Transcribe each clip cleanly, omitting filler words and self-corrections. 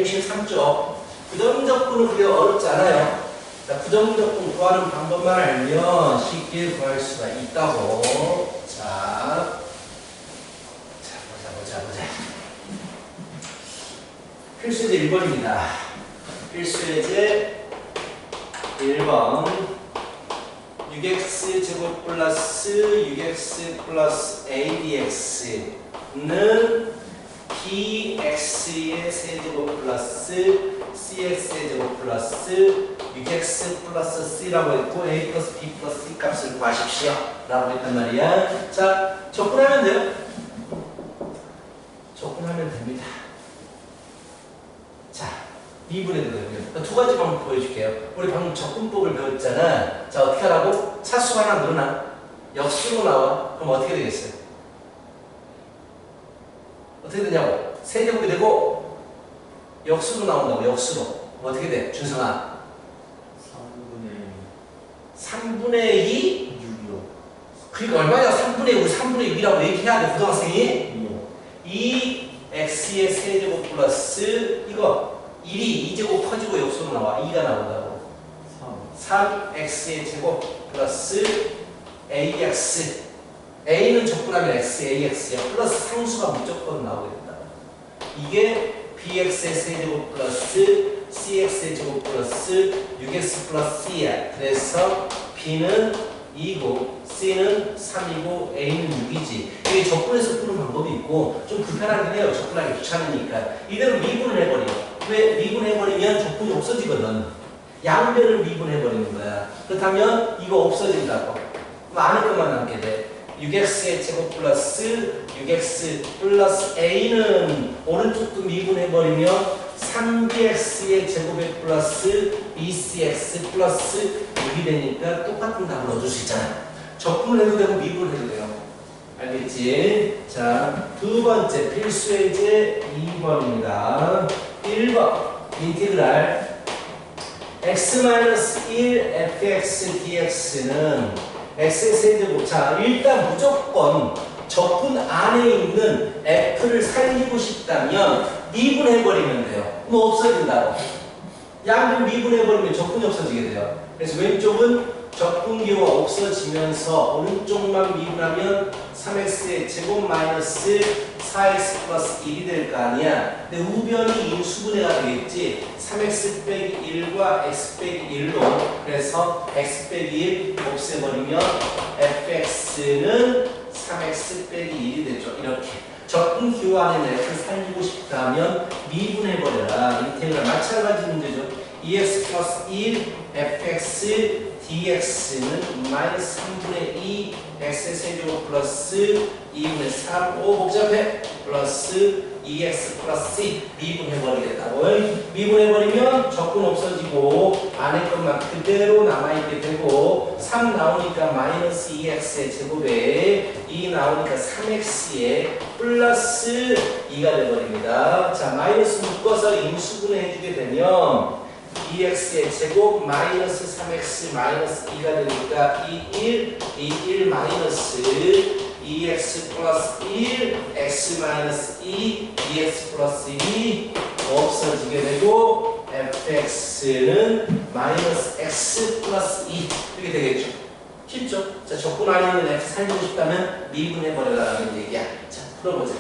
163쪽. 부정적분은 그게 어렵지 않아요. 자, 부정적분 구하는 방법만 알면 쉽게 구할 수가 있다고. 자, 보자. 필수예제 1번입니다. 필수예제 1번. 6x 제곱 플러스 6x 플러스 adx는 bx의 세제곱 플러스 cx의 제곱 플러스 6x 플러스 c라고 했고 a 플러스 b 플러스 c 값을 구하십시오 라고 했단 말이야. 자, 적분하면 돼요. 적분하면 됩니다. 자, 미분해도 되고요. 두 가지 방법 보여줄게요. 우리 방금 적분법을 배웠잖아. 자, 어떻게 하라고? 차수가 하나 늘어나. 역수로 나와. 그럼 어떻게 되겠어요? 어떻게 되냐고? 세제곱이 되고 역수로 나온다고. 역수로. 어떻게 돼? 준성아. 3분의 2? 6이요. 그러니까 얼마야? 3분의 2, 우리 3분의 6이라고 얘기해야 돼, 고등학생이. 2x의 세제곱 플러스 이거 1이 2제곱 커지고 역수로 나와. 2가 나온다고. 3x의 제곱 플러스 ax. a는 적분하면 x, ax야. 플러스 상수가 무조건 나오게 된다. 이게 bx의 세제곱 플러스 cx의 제곱 플러스 6x 플러스 c야. 그래서 b는 2고 c는 3이고 a는 6이지. 이게 적분해서 푸는 방법이 있고 좀 불편하긴 해요. 적분하기 귀찮으니까. 이대로 미분을 해버려. 왜? 미분해버리면 적분이 없어지거든. 양변을 미분해버리는 거야. 그렇다면 이거 없어진다고. 그럼 안에 것만 남게 돼. 6x의 제곱 플러스 6x 플러스 a는 오른쪽도 미분해버리면 3bx의 제곱에 플러스 bcx 플러스 6이 되니까 똑같은 답을 얻을 수 있잖아. 적분을 해도 되고 미분을 해도 돼요. 알겠지? 자, 두 번째 필수예제 2번입니다. 1번 인티그랄 x-1 fx dx는 x의 세제곱. 자, 일단 무조건 적분 안에 있는 f를 살리고 싶다면 미분해버리면 돼요. 그럼 없어진다고. 양변 미분해버리면 적분이 없어지게 돼요. 그래서 왼쪽은 적분기호가 없어지면서 오른쪽만 미분하면 3x의 제곱 마이너스 4x 플러스 1이 될 거 아니야. 근데 우변이 인수분해가 되겠지. 3x 빼기 1과 x 빼기 1로. 그래서 x 빼기 1 없애버리면 fx는 3x 빼기 1이 되죠. 이렇게. 적분기호 안에 f를 살리고 싶다면 미분해버려라. 인테그랄 마찬가지 문제죠. 2x 플러스 1 fx dx는 마이너스 3분의 2 x의 세제곱 플러스 2분의 3 5 복잡해 플러스 2x 플러스 c 미분해버리겠다고. 미분해버리면 적분 없어지고 안에 것만 그대로 남아있게 되고 3 나오니까 마이너스 2x의 제곱에 2 나오니까 3x의 플러스 2가 되버립니다. 자, 마이너스 묶어서 인수분해 해주게 되면 2x의 제곱 마이너스 3x 마이너스 2가 되니까 1 마이너스 2x 플러스 1 x 마이너스 2 2x 플러스 2 없어지게 되고 fx는 마이너스 x 플러스 2 이렇게 되겠죠. 쉽죠? 자, 적분 안에 있는 f 살리고 싶다면 미분해버려라는 얘기야. 자, 풀어보자.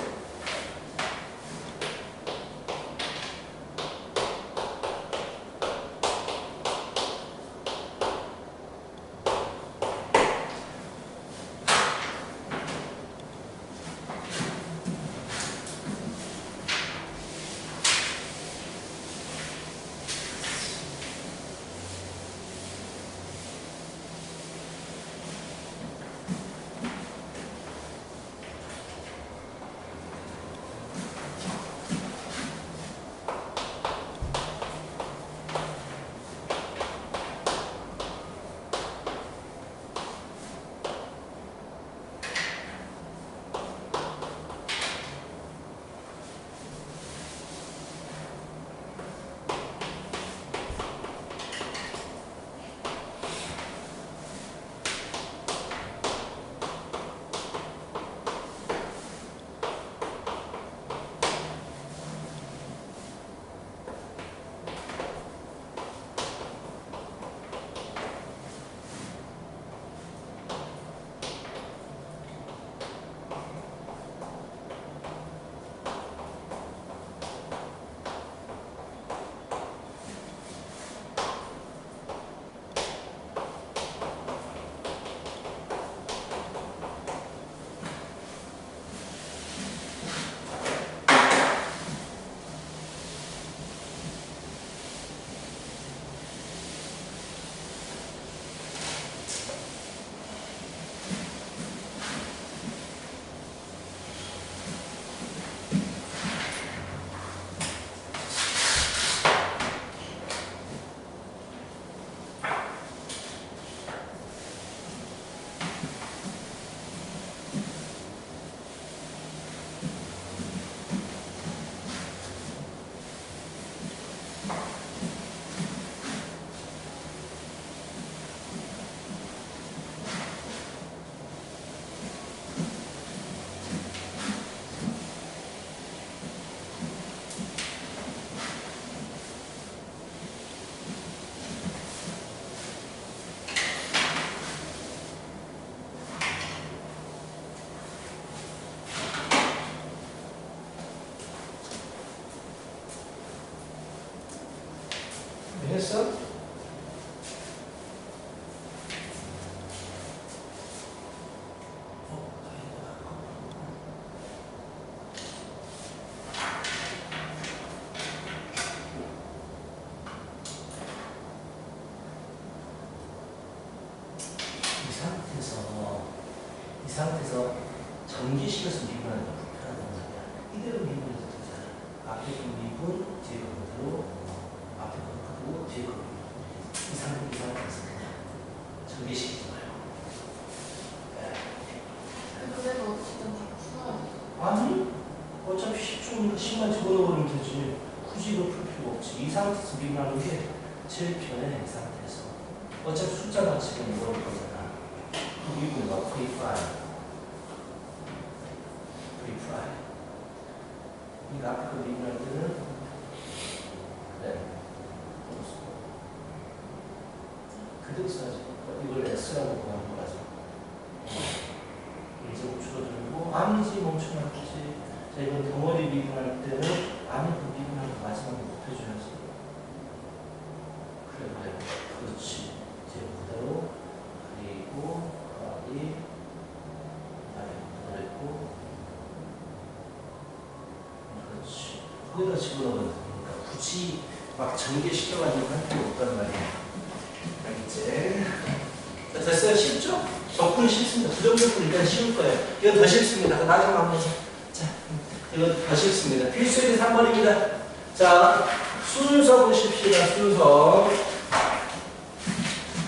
상태에서 전개식에서 미분하는 게 불편하단 말이야. 이대로 미분해도 되잖아. 앞에 거 미분, 뒤에 거 그대로, 앞에 거 그대로, 뒤에 거 미분. 이 상태에서 그냥 전개식이지 마요. 그래도 어쨌든 다 풀어야 돼. 아니, 어차피 10초니까 10만 집어넣어버리면 되지. 굳이 이거 풀 필요 없지. 이 상태에서 미분하는 게 제일 편해, 이 상태에서. 어차피 숫자만 지금 넣을 거잖아. 그 미분과 V5. 이 앞에 거 미분할 때는, 그래. 그대로 써야지. 이걸 S라고 구하는 거라서. 이제 줄어들고, 아니지, 멈춰놨지. 자, 이건 덩어리 미분할 때는, 안에 그 미분하고 마지막에 곱해줘야지. 그래. 그렇지. 이제 그대로. 그리고, 이, 안에 그대로 있고, 그렇지. 거기다 집어넣으면 되니까 굳이 막 전개시켜가지고 할 필요 없단 말이야. 알겠지? 자, 됐어요? 쉽죠? 적분이 쉽습니다. 부정적분 일단 쉬울 거예요. 이거 더 쉽습니다. 나중에 한번 해서. 자, 이거 더 쉽습니다. 필수의 3번입니다. 자, 순서 보십시다. 순서.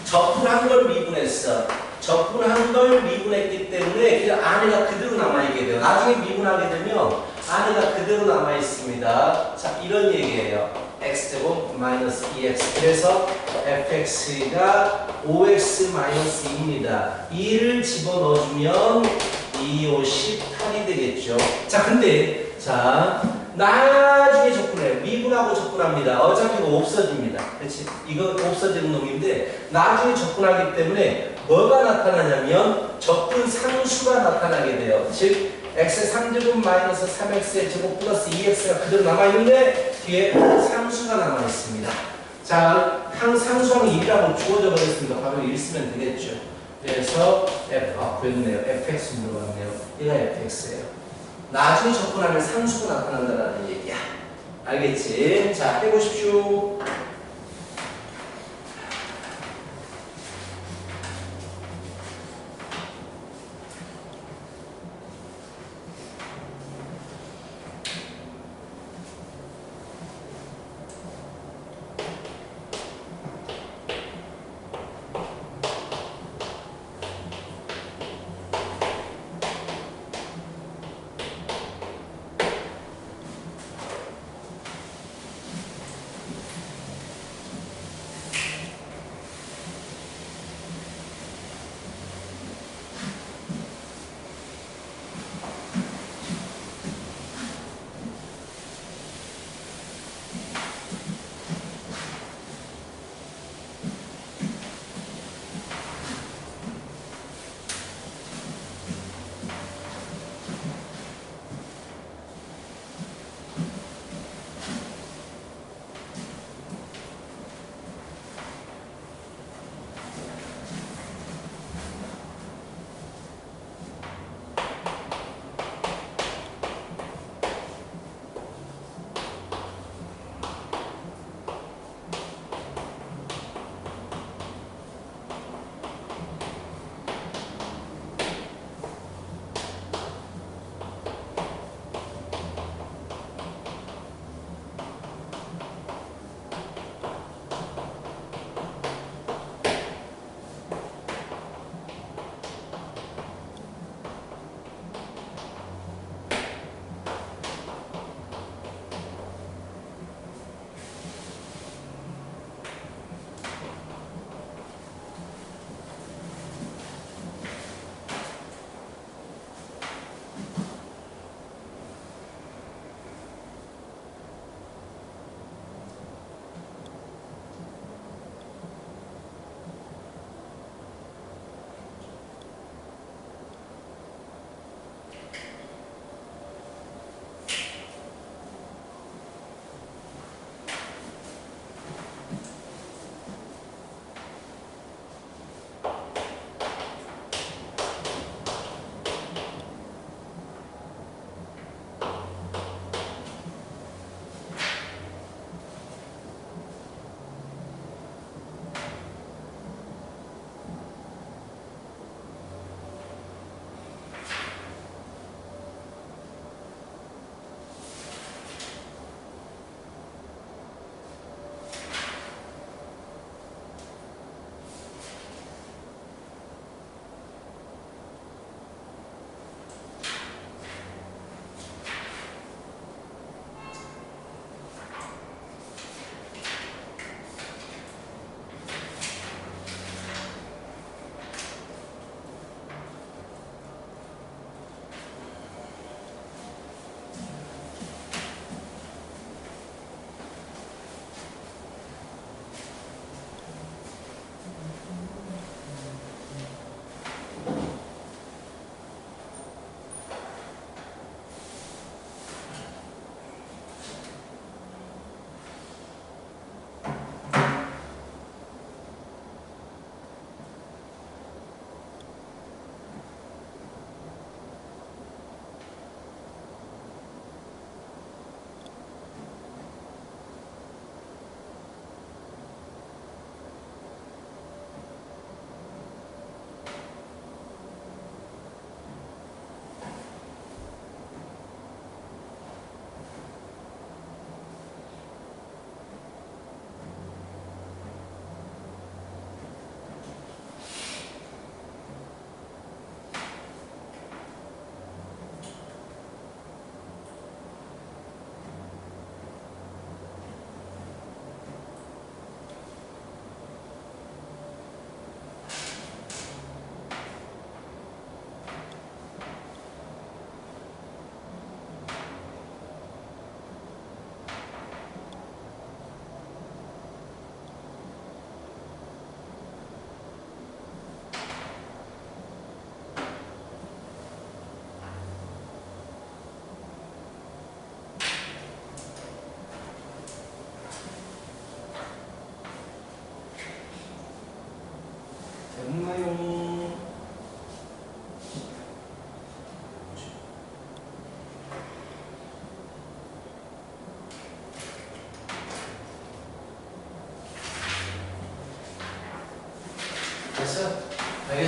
적분한 걸 미분했어. 적분한 걸 미분했기 때문에 그냥 안에가 그대로 남아있게 돼요. 나중에 미분하게 되면 안에가 그대로 남아있습니다. 자, 이런 얘기예요. x제곱 마이너스 2x. 그래서 fx가 5x 마이너스 2입니다. 2를 집어넣어주면 2, 5, 18이 되겠죠. 자, 근데, 자, 나중에 적분해요. 미분하고 적분합니다. 어차피 이거 없어집니다. 그렇지? 이거 없어지는 놈인데, 나중에 적분하기 때문에 뭐가 나타나냐면, 적분 상수가 나타나게 돼요. 즉, x의 3제곱 마이너스 3x의 제곱 플러스 2x가 그대로 남아있는데 뒤에 상수가 남아있습니다. 자, 상수항 1이라고 주어져 버렸습니다. 바로 1 쓰면 되겠죠. 그래서 그랬네요. fx 물어봤네요. 얘가 fx예요. 나중에 접근하면 상수가 나타난다는 얘기야. 알겠지? 자, 해보십시오.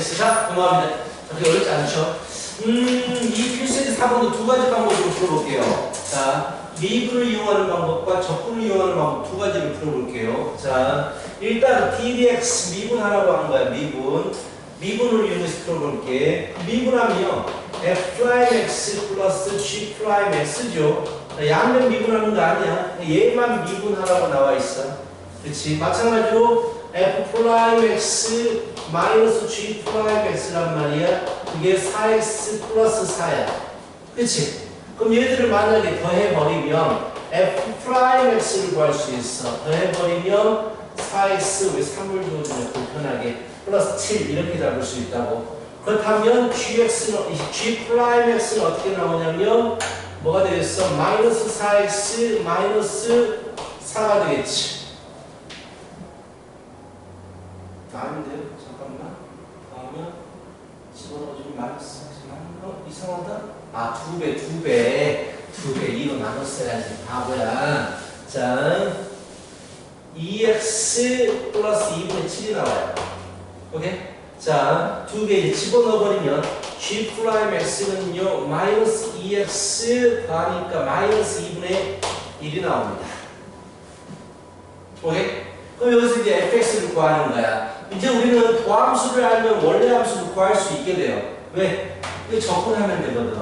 x. 자, 넘어갑니다. 그렇게 어렵지 않죠? 이 필수의 4번도 두 가지 방법으로 풀어볼게요. 자, 미분을 이용하는 방법과 적분을 이용하는 방법 두 가지를 풀어볼게요. 자, 일단 ddx 미분하라고 하는 거야. 미분을 이용해서 풀어볼게. 미분하면 f'x 플러스 g'x죠. 양면 미분하는 거 아니야. 얘만 미분하라고 나와 있어. 그렇지? 마찬가지로 f'x 마이너스 g'x란 말이야. 그게 4x 플러스 4야. 그렇지? 그럼 얘들을 만약에 더해버리면 f'x를 구할 수 있어. 더해버리면 4x 왜 3을 주어주냐 불편하게 플러스 7 이렇게 잡을 수 있다고. 그렇다면 gx는 어떻게 나오냐면 뭐가 되겠어? 마이너스 4x 마이너스 4가 되겠지. 아닌데요? 잠깐만. 그러면 집어넣어주면 마이너스 4x 이상하다? 아, 2배 2로 나눴어야지. 바보야. 자, 2x 플러스 2분의 7이 나와요. 오케이? 자, 2개 집어넣어버리면 g'x는요 마이너스 2x 더하니까 마이너스 2분의 1이 나옵니다. 오케이? 그럼 여기서 이제 fx를 구하는 거야. 이제 우리는 도함수를 알면 원래 함수를 구할 수 있게 돼요. 왜? 이거 적분하면 되거든.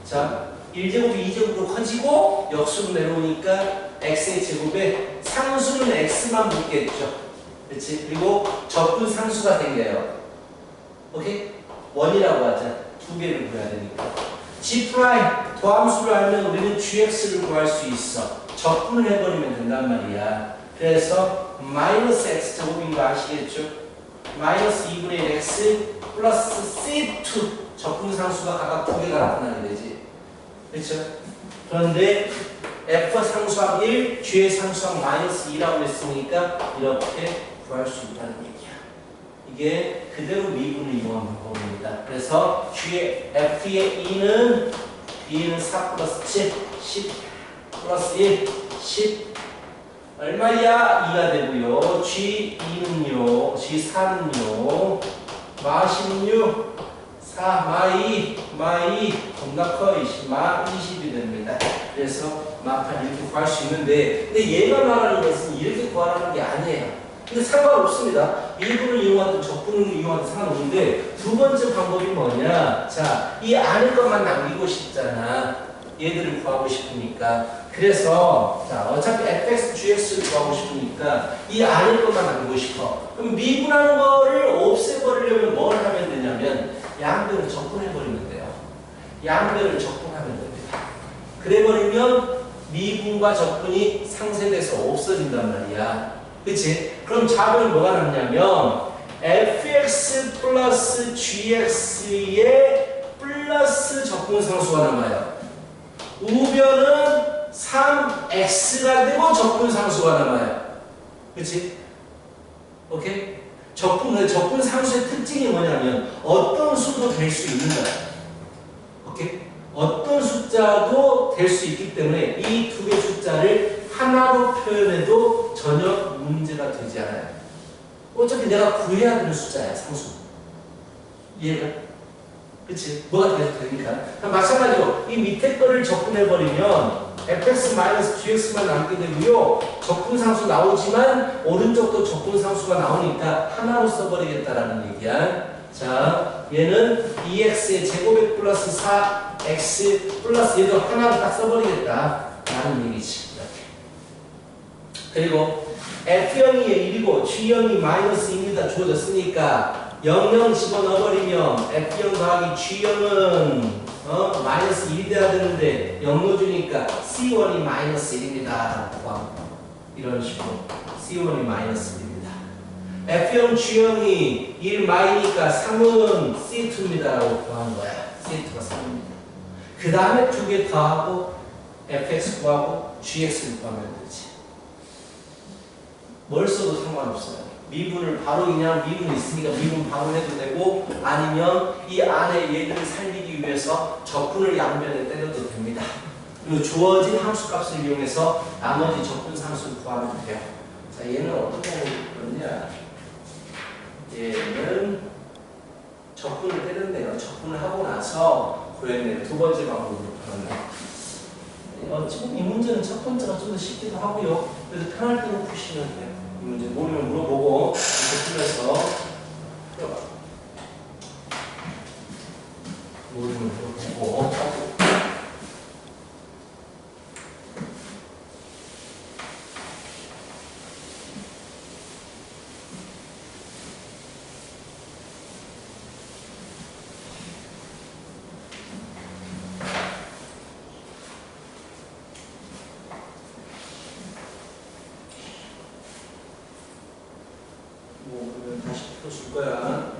자, 1제곱이 2제곱으로 커지고 역수로 내려오니까 x의 제곱에 상수는 x만 붙겠죠. 그렇지? 그리고 적분 상수가 생겨요. 오케이? 원이라고 하자. 두 개를 구해야 되니까. g' 도함수를 알면 우리는 gx를 구할 수 있어. 적분을 해버리면 된단 말이야. 그래서 마이너스 x제곱인 거 아시겠죠? 마이너스 2분의 1 x 플러스 c2 적분 상수가 각각 두 개가 나타나게 되지. 그렇죠? 그런데 f 상수항 1, g의 상수항 마이너스 2라고 했으니까 이렇게 구할 수 있다는 얘기야. 이게 그대로 미분을 이용한 방법입니다. 그래서 g의 f의 2는 b는 4 플러스 7, 10 플러스 1, 10 얼마야? 2가 되고요. g2는요, g4는요, 마 16, 4, 마2 겁나 커, 마 20이 됩니다. 그래서 마판 이렇게 구할 수 있는데, 근데 얘가 말하는 것은 이렇게 구하라는 게 아니에요. 근데 상관없습니다. 미분을 이용하든 적분을 이용하든 상관없는데, 두 번째 방법이 뭐냐? 자, 이 안에 것만 남기고 싶잖아. 얘들을 구하고 싶으니까. 그래서 자, 어차피 fx, gx를 구하고 싶으니까 이 안에 것만 남기고 싶어. 그럼 미분하는 거를 없애버리려면 뭘 하면 되냐면 양변을 적분해버리면 돼요. 양변을 적분하면 됩니다. 그래버리면 미분과 적분이 상쇄돼서 없어진단 말이야. 그치? 그럼 답은 뭐가 남냐면 fx 플러스 gx의 플러스 적분상수가 남아요. 우변은 3x가 되고 적분상수가 남아요. 그치? 오케이? 적분상수의 특징이 뭐냐면 어떤 수도 될 수 있는 거야. 오케이? 어떤 숫자도 될 수 있기 때문에 이 두 개의 숫자를 하나로 표현해도 전혀 문제가 되지 않아요. 어차피 내가 구해야 되는 숫자야, 상수. 이해가? 그치? 뭐가 되니까. 마찬가지로 이 밑에 거를 적분해버리면 fx-gx만 남게 되고요. 적분상수 나오지만 오른쪽도 적분상수가 나오니까 하나로 써버리겠다라는 얘기야. 자, 얘는 2x의 제곱에 플러스 4x 플러스 얘도 하나로 딱 써버리겠다라는 얘기지. 이렇게. 그리고 f형이 1이고 g형이 마이너스 2입니다. 주어졌으니까 0, 집어넣어버리면 F형 더하기 G형은 마이너스 1이 돼야 되는데 0 넣어주니까 C1이 마이너스 1입니다. 이런 식으로 C1이 마이너스 1입니다. F형 G형이 1 마이니까 3은 C2입니다. 라고 구한 거야. C2가 3입니다. 그 다음에 두 개 더하고 FX 구하고 GX를 구하면 되지. 뭘 써도 상관없어요. 미분을 바로 그냥 미분이 있으니까 미분 바로 해도 되고 아니면 이 안에 얘들을 살리기 위해서 적분을 양변에 때려도 됩니다. 그리고 주어진 함수값을 이용해서 나머지 적분 상수를 구하면 돼요. 자, 얘는 어떻게 하는 거냐? 얘는 적분을 때렸네요. 적분을 하고 나서 구했네요. 두 번째 방법으로 풀었네. 지금 이 문제는 첫 번째가 좀 더 쉽기도 하고요. 그래서 편할 때는 푸시면 돼요. 이 문제 모르면 물어보고 이렇게 풀면서 풀어봐. 모르면 물어보고. 그러면 다시 풀어줄 거야.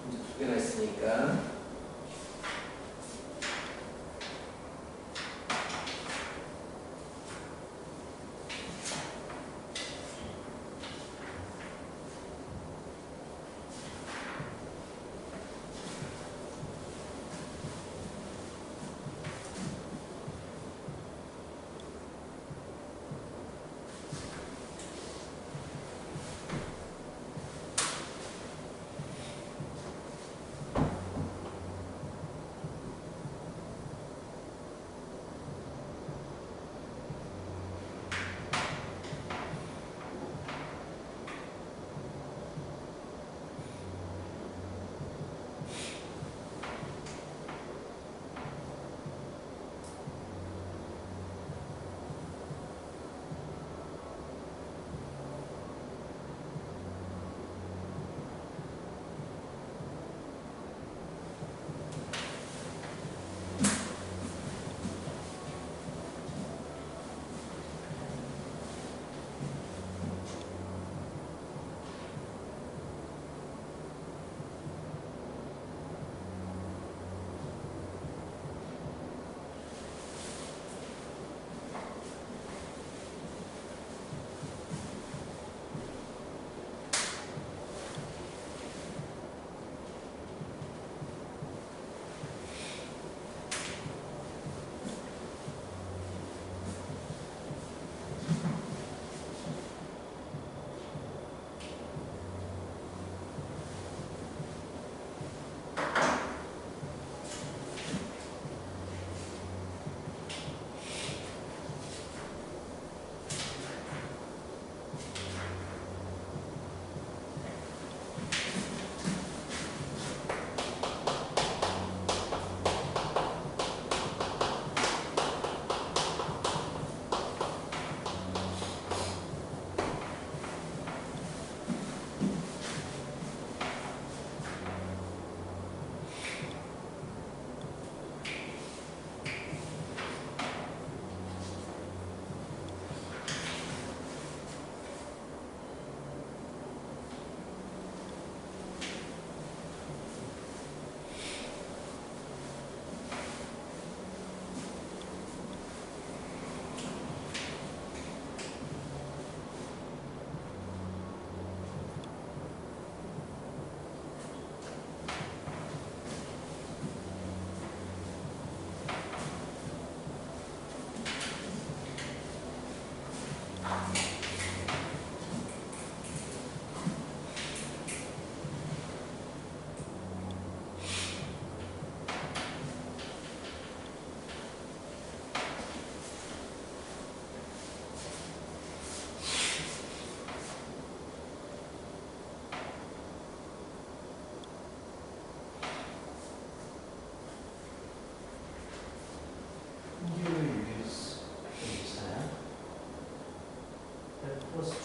이제 두 개나 있으니까.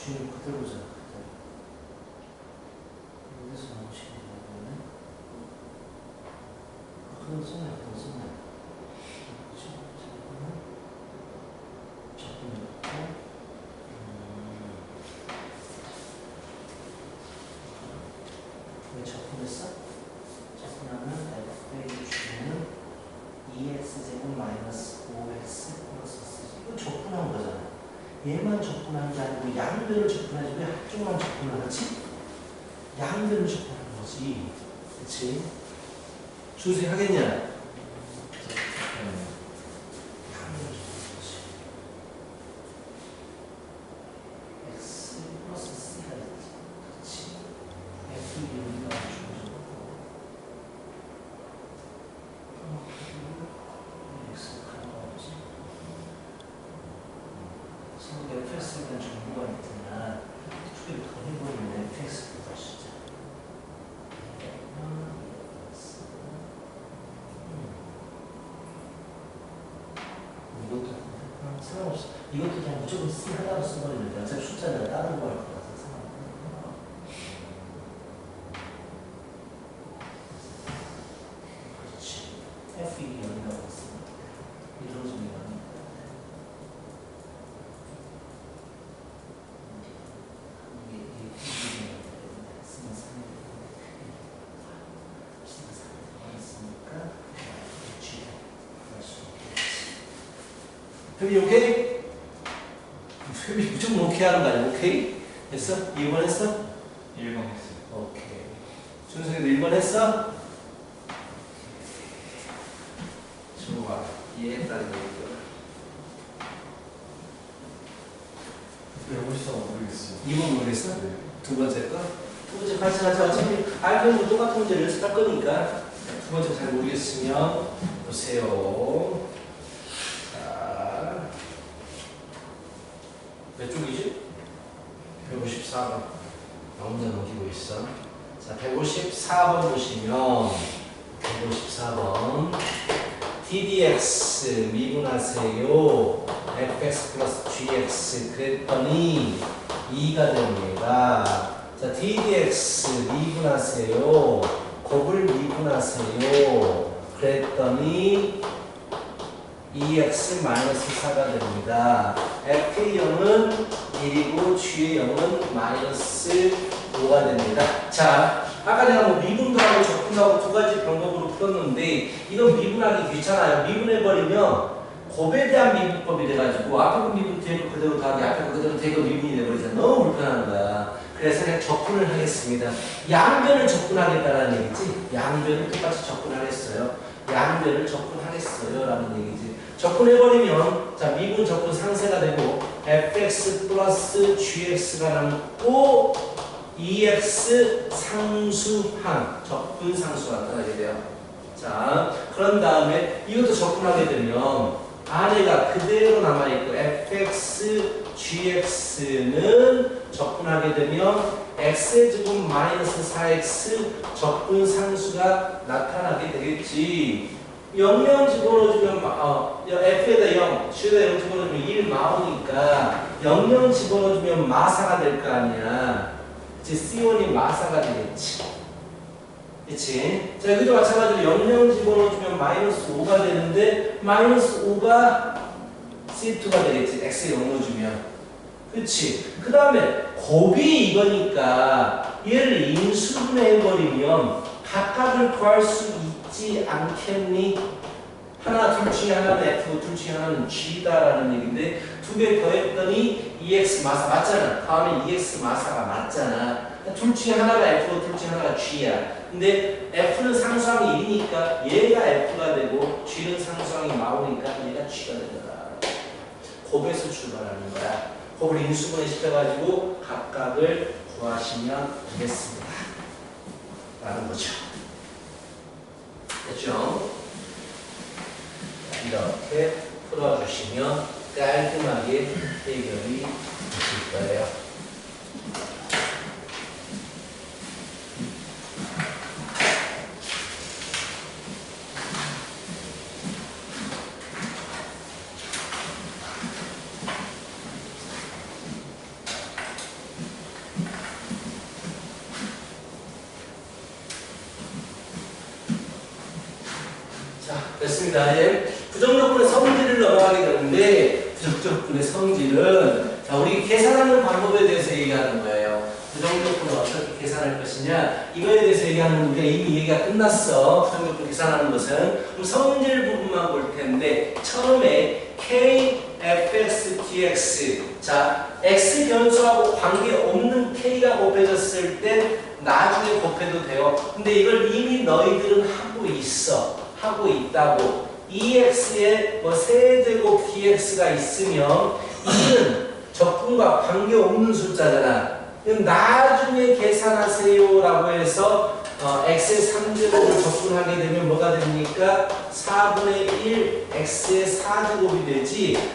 주인 그대로잖아. 여기서 나오시는 거는 그런 소리 어떤 소리? 그렇죠? 조금 넣고 왜 접근했어? 접근하면 f의 주인은 2x제곱 마이너스 5x 플러스 4. 이거 접근한 거잖아. 얘만 접근하는 게 아니고 양들을 접근하지. 왜 한쪽만 접근을 하지? 양들을 접근하는 거지. 그치? 주세 하겠냐? 양들을 접근하는 거지. x 플러스 c가 있지. 그치? f 여기가 주어졌고 이것도 그냥 무조건 하나로 써버리는데 어차피 숫자는 다른 거 할 거라서 상관없어요. 그렇지. F1이 0이라고 했습니다. 이루어지면 0입니다. 그럼 오케이? 무조건 오케이 하는 거 아니야? 오케이? 됐어? 2번 했어? 1번 했어요. 오케이. 준석이도 1번 했어? 좋아. 이해했다는 얘기죠. 배우고 싶어 모르겠어요. 2번 모르겠어? 네. 두 번째 거? 두 번째 같이 하자. 어차피 알고 똑같은 문제를 연습할 거니까 두 번째 잘 모르겠으면 보세요. 자, 몇 쪽이지? 154번. 나 혼자 넘기고 있어. 자, 154번 보시면 154번 ddx 미분하세요 fx 플러스 gx 그랬더니 2가 됩니다. 자, ddx 미분하세요 곱을 미분하세요 그랬더니 2x 마이너스 4가 됩니다. f의 0은 1이고 g의 0은 마이너스 5가 됩니다. 자, 아까 내가 뭐 미분도 하고 적분도 하고 두 가지 방법으로 풀었는데 이건 미분하기 귀찮아요. 미분해버리면 곱에 대한 미분법이 돼가지고 앞에 거 미분 뒤에 거 그대로 더하기 앞에 거 그대로 대거 미분이 돼버리잖아. 너무 불편한 거야. 그래서 그냥 적분을 하겠습니다. 양변을 적분하겠다라는 얘기지. 양변을 똑같이 적분하겠어요. 양변을 적분하겠어요 라는 얘기지. 적분해버리면 자 미분 적분 상세가 되고 fx 플러스 gx가 남고 2x 상수항 적분 상수가 나타나게 돼요. 자 그런 다음에 이것도 적분하게 되면 아래가 그대로 남아있고 fx gx는 적분하게 되면 x의 제곱 마이너스 4x 적분 상수가 나타나게 되겠지. 0명 집어넣어주면 f에다 0, g에다 0 집어넣어주면 1 나오니까 0명 집어넣어주면 마사가 될 거 아니야. 이제 C1이 마사가 되겠지. 그치? 자, 여기도 마찬가지로 0명 집어넣어주면 마이너스 5가 되는데 마이너스 5가 C2가 되겠지. X에 0 넣어주면. 그치? 그 다음에 곱이 이거니까 얘를 인수분해해버리면 각각을 구할 수 있지 않겠니? 하나, 둘 중에 하나는 F고 둘 중에 하나는 G다라는 얘기인데 두 개 더했더니 EX 마사 맞잖아. 다음에 EX 마사가 맞잖아. 둘 중에 하나가 F고 둘 중에 하나가 G야. 근데 F는 상수항이 1이니까 얘가 F가 되고 G는 상수항이 나오니까 얘가 G가 되더라. 곱에서 출발하는 거야. 곱을 인수분해 시켜가지고 각각을 구하시면 되겠습니다. 라는 거죠. 됐죠? 이렇게 풀어주시면 깔끔하게 해결이 되실 거예요. 됐습니다. 예. 부정적분의 성질을 넘어가게 되는데 부정적분의 성질은 자 우리 계산하는 방법에 대해서 얘기하는 거예요. 부정적분을 어떻게 계산할 것이냐 이거에 대해서 얘기하는 우리가 이미 얘기가 끝났어. 부정적분 계산하는 것은 그럼 성질 부분만 볼 텐데 처음에 k, fx, dx 자 x 변수하고 관계없는 k가 곱해졌을 때 나중에 곱해도 돼요. 근데 이걸 이미 너희들은 하고 있어. 하고 있다고. EX에 뭐 세제곱 DX가 있으면 이는 적분과 관계없는 숫자잖아. 나중에 계산하세요 라고 해서 X의 3제곱을 적분하게 되면 뭐가 됩니까? 4분의 1 X의 4제곱이 되지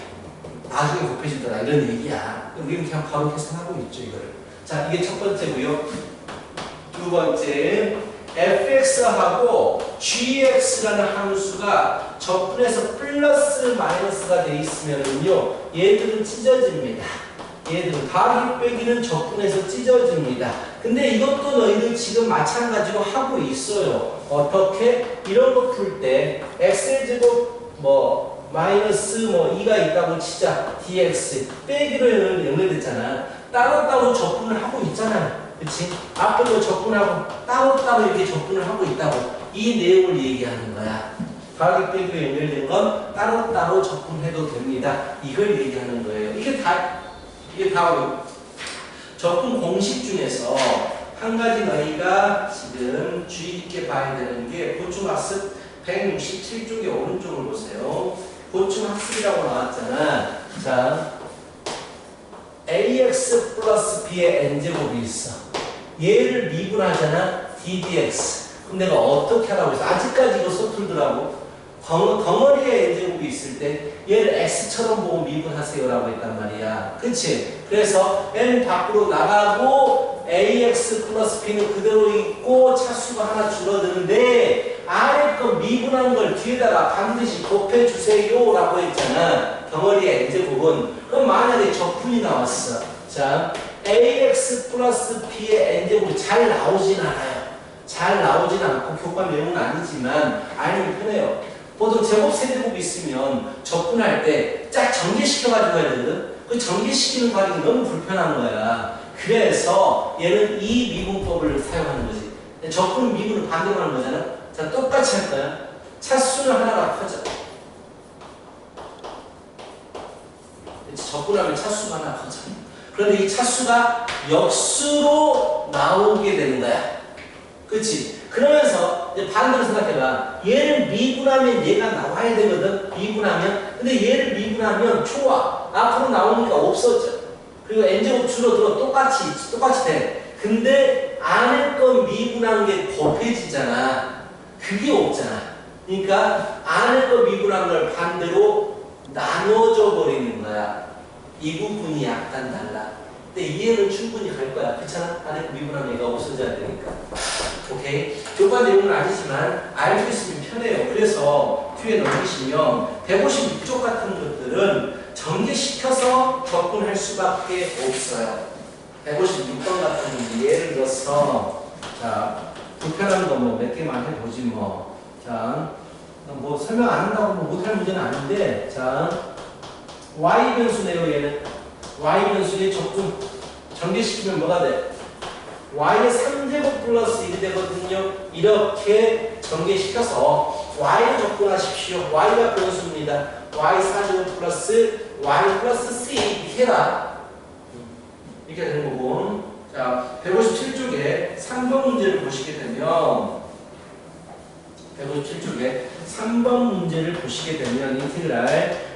나중에 곱해지더라 이런 얘기야. 우리는 그냥 바로 계산하고 있죠 이거를. 자 이게 첫 번째고요. 두 번째 fx하고 gx라는 함수가 적분해서 플러스 마이너스가 돼 있으면은요, 얘들은 찢어집니다. 얘들은 더하기 빼기는 적분해서 찢어집니다. 근데 이것도 너희들 지금 마찬가지로 하고 있어요. 어떻게? 이런 거 풀 때 x제곱 마이너스 2가 있다고 치자. dx 빼기로 연결됐잖아. 따로따로 적분을 하고 있잖아. 그치? 앞으로 적분하고 따로따로 이렇게 적분을 하고 있다고. 이 내용을 얘기하는 거야. 더하기 빼기로 연결된 건 따로따로 적분해도 됩니다. 이걸 얘기하는 거예요. 이게 다 적분 공식 중에서 한 가지 너희가 지금 주의 깊게 봐야 되는 게 보충학습 167쪽의 오른쪽을 보세요. 보충학습이라고 나왔잖아. 자, ax 플러스 b의 n제곱이 있어. 얘를 미분하잖아. ddx. 그럼 내가 어떻게 하라고 했어? 아직까지 이거 서툴더라고. 덩어리에 n제곱이 있을 때 얘를 x처럼 보고 미분하세요라고 했단 말이야. 그치? 그래서 n 밖으로 나가고 ax 플러스 b는 그대로 있고 차수가 하나 줄어드는데 아래 거 미분한 걸 뒤에다가 반드시 곱해주세요 라고 했잖아. 덩어리의 n제곱은. 그럼 만약에 적분이 나왔어. 자, ax 플러스 b의 n제곱이 잘 나오진 않아요. 잘 나오진 않고 교과 내용은 아니지만 알면 편해요. 보통 제곱 세제곱이 있으면 적분할 때 쫙 전개시켜가지고 해야 되거든. 그 전개시키는 과정이 너무 불편한 거야. 그래서 얘는 이 미분법을 사용하는 거지. 적분 미분을 반대로 하는 거잖아. 자, 똑같이 할 거야. 차수는 하나가 커져. 적분하면 차수가 하나 커져. 그런데 이 차수가 역수로 나오게 되는 거야. 그치? 그러면서 이제 반대로 생각해봐. 얘를 미분하면 얘가 나와야 되거든. 미분하면. 근데 얘를 미분하면 좋아. 앞으로 나오니까 없어져. 그리고 n제곱 줄어들어. 똑같이 돼. 근데 안에 거 미분한 게 곱해지잖아. 그게 없잖아. 그러니까 안에 거 미분한 걸 반대로 나눠져 버리는 거야. 이 부분이 약간 달라. 근데 이해는 충분히 갈 거야. 그렇잖아? 안에 거 미분하면 얘가 없어져야 되니까. 오케이? 교과 내용은 아니지만 알고 있으면 편해요. 그래서 뒤에 넘기시면 156쪽 같은 것들은 전개시켜서 접근할 수밖에 없어요. 156번 같은 예를 들어서 자, 불편한 거 몇 개만 해보지 뭐. 자, 뭐 설명 안 한다고 못할 문제는 아닌데 자, y 변수네요. 얘는 y 변수의 적분 전개시키면 뭐가 돼? y의 3제곱 플러스 1이 되거든요. 이렇게 전개시켜서 y를 적분하십시오. y가 변수입니다. y 4제곱 플러스 y 플러스 c 이렇게 해라. 이렇게 되는 거고. 자, 157쪽에 3번 문제를 보시게 되면 157쪽에 3번 문제를 보시게 되면 인테그랄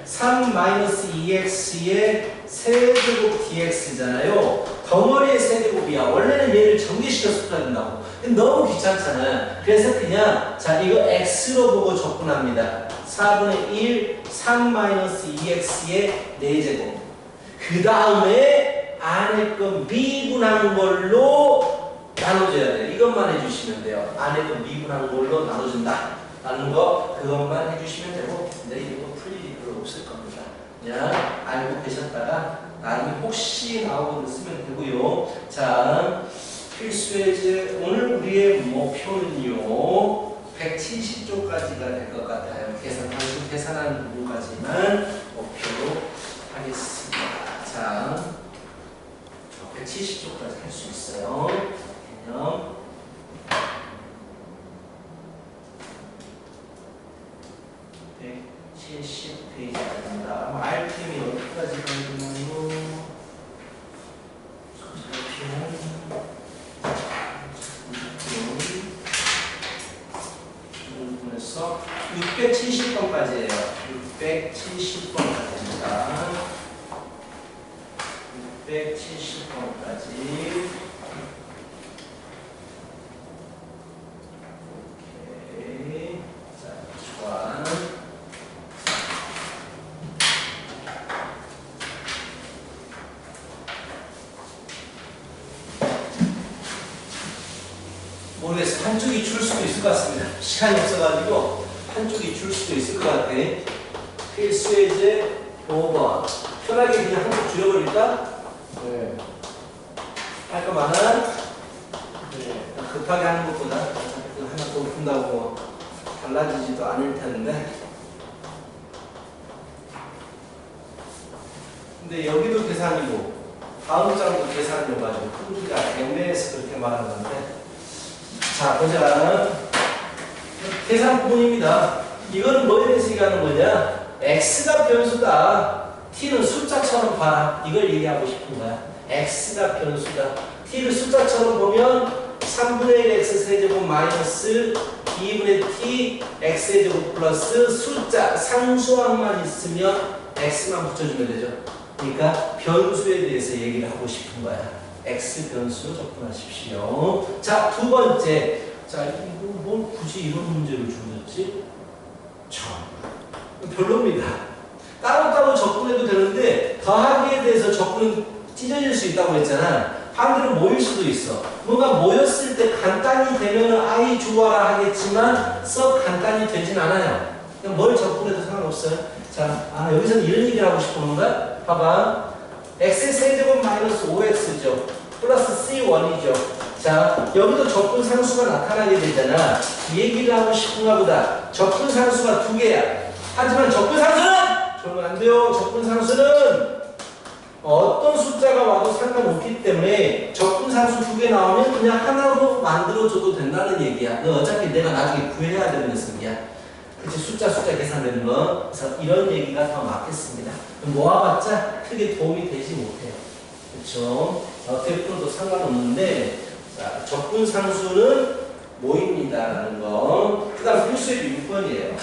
3-2x의 세제곱 dx잖아요. 덩어리의 세제곱이야. 원래는 얘를 전개시켜서 풀어야 된다고. 근데 너무 귀찮잖아. 그래서 그냥 자 이거 x로 보고 접근합니다. 4분의 1 3-2x의 4제곱. 그 다음에 안에 거 미분한 걸로 나눠줘야 돼. 이것만 해주시면 돼요. 안에 거 미분한 걸로 나눠준다. 라는 거 그것만 해주시면 되고 근데 이거 풀 일이 별로 없을 겁니다. 그냥 알고 계셨다가 나중에 혹시 나오거든 쓰면 되고요. 자, 필수예제 오늘 우리의 목표는요 170쪽까지가 될 것 같아요. 단순 계산하는 부분까지만 목표로 하겠습니다. 자, 170쪽까지 할 수 있어요. 개념. 170페이지입니다. RPM이 어디까지 가는가요? 부분에서 670번까지예요. 670번까지입니다. 670번까지. 오케이. 자, 좋아. 모르겠어. 한쪽이 줄 시간이 없어가지고 한쪽이 줄 수도 있을 것 같아. 필수의 제 5번. 편하게 그냥 한쪽 줄여버릴까? 네. 할 거 많아? 네. 급하게 하는 것보다 하나 더 푼다고 달라지지도 않을 텐데. 근데 여기도 계산이고 다음 장도 계산이어가지고 크기가 애매해서 그렇게 말하는 건데. 자, 보자. 계산 부분입니다. 이거는 뭐에 대해서 얘기하는 거냐? x가 변수다. t는 숫자처럼 봐라. 이걸 얘기하고 싶은 거야. x가 변수다. t를 숫자처럼 보면 3분의 1 x 세제곱 마이너스 2분의 t x의 제곱 플러스 숫자 상수항만 있으면 x만 붙여주면 되죠. 그러니까 변수에 대해서 얘기를 하고 싶은 거야. x 변수로 접근하십시오. 자, 두 번째. 자, 이거 뭘 굳이 이런 문제를 주었지? 참, 별로입니다. 따로따로 접근해도 되는데 더하기에 대해서 접근은 찢어질 수 있다고 했잖아. 반대로 모일 수도 있어. 뭔가 모였을 때 간단히 되면 아이 좋아라 하겠지만 썩 간단히 되진 않아요. 그냥 뭘 접근해도 상관없어요. 자, 여기서는 이런 얘기를 하고 싶은 건가? 봐봐. x 세제곱 마이너스 5x죠. 플러스 c1이죠. 자, 여기도 접근 상수가 나타나게 되잖아. 이 얘기를 하고 싶은가 보다. 접근 상수가 두 개야. 하지만 접근 상수는 저는 안 돼요. 접근 상수는 어떤 숫자가 와도 상관없기 때문에 접근 상수 두 개 나오면 그냥 하나로 만들어줘도 된다는 얘기야. 너 어차피 내가 나중에 구해야 되는 녀석이야. 그치? 숫자 계산되는 거. 그래서 이런 얘기가 더 맞겠습니다. 모아봤자 크게 도움이 되지 못해요. 그렇죠? 어떻게 풀어도 상관없는데, 자, 접근 상수는 모입니다라는 거. 그 다음 필수의 6번이에요.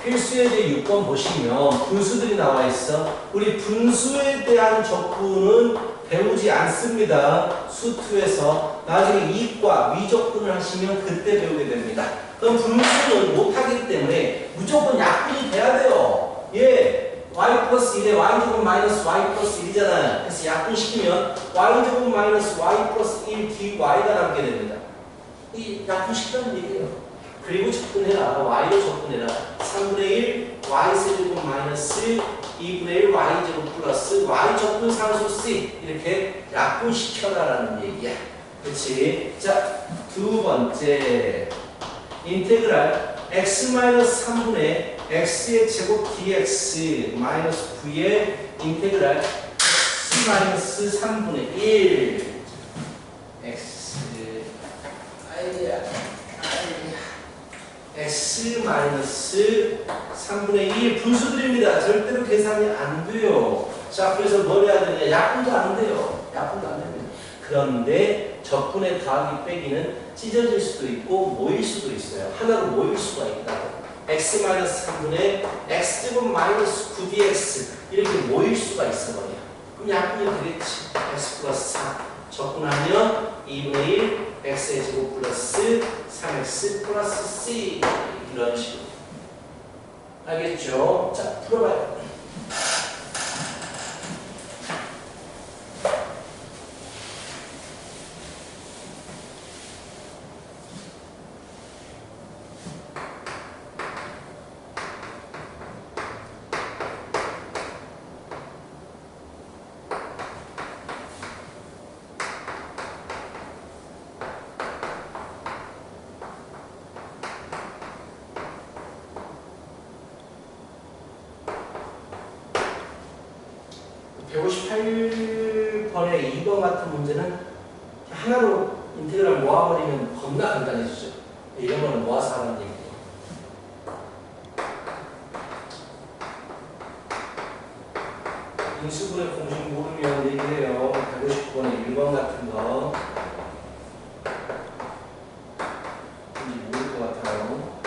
필수의 제 6번 보시면 분수들이 나와 있어. 우리 분수에 대한 접근은 배우지 않습니다. 수2에서 나중에 이과 위접근을 하시면 그때 배우게 됩니다. 그럼 분수는 못하기 때문에 무조건 약분이 돼야 돼요. 예, y 플러스 1에 y제곱 마이너스 y 플러스 1이잖아요. 그래서 약분시키면 y제곱 마이너스 y 플러스 1 dy가 남게 됩니다. 이 약분시키라는 얘기예요. 그리고 접근해라. y로 접근해라. 3분의 1 y 세제곱 마이너스 2분의 1 y 제곱 플러스 y 접근 상수 c 이렇게 약분시켜라라는 얘기야. 그렇지? 자, 두 번째 인테그랄 x 마이너스 3분의 x의 제곱 dx 마이너스 v의 인테그랄 x 마이너스 3분의 1 x x 마이너스 3분의 2 분수들입니다. 절대로 계산이 안 돼요. 자, 그래서 뭘 해야 되냐? 약분도 안 돼요. 약분도 안 됩니다. 그런데 적분의 더하기 빼기는 찢어질 수도 있고 모일 수도 있어요. 하나로 모일 수가 있다고. x 마이너스 3분의 x제곱 마이너스 9dx 이렇게 모일 수가 있어버려. 그럼 약분이 되겠지. x 플러스 4 적분하면 2분의 1 x의 제곱 플러스 3x 플러스 c 이런 식으로. 알겠죠? 자, 풀어봐요. 같은 문제는 하나로 인테그랄 모아버리면 겁나 간단해지죠. 이런 거는 모아서 하는 얘기예요. 인수분해 공식 모르면 얘기해요. 159번에 1번 같은 거. 뭔지 모를 것 같아요.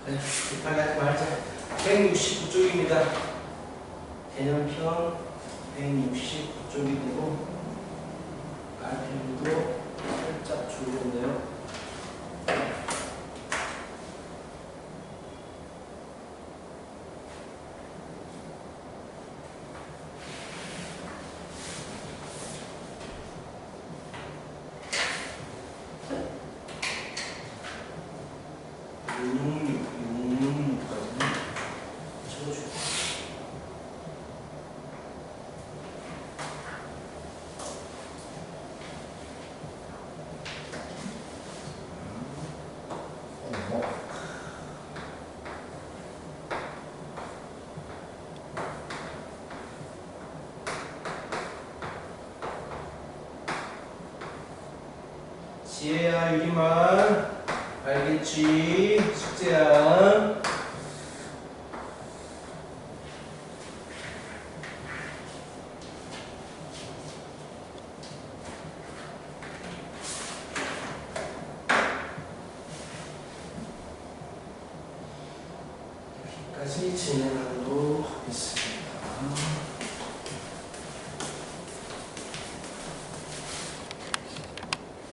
급하게 하지 말자. 169쪽입니다. 개념편 169쪽이 되고 RPM도 살짝 줄었네요. 지혜야, 유리만 알겠지? 숙제야. 여기까지 진행하도록 하겠습니다.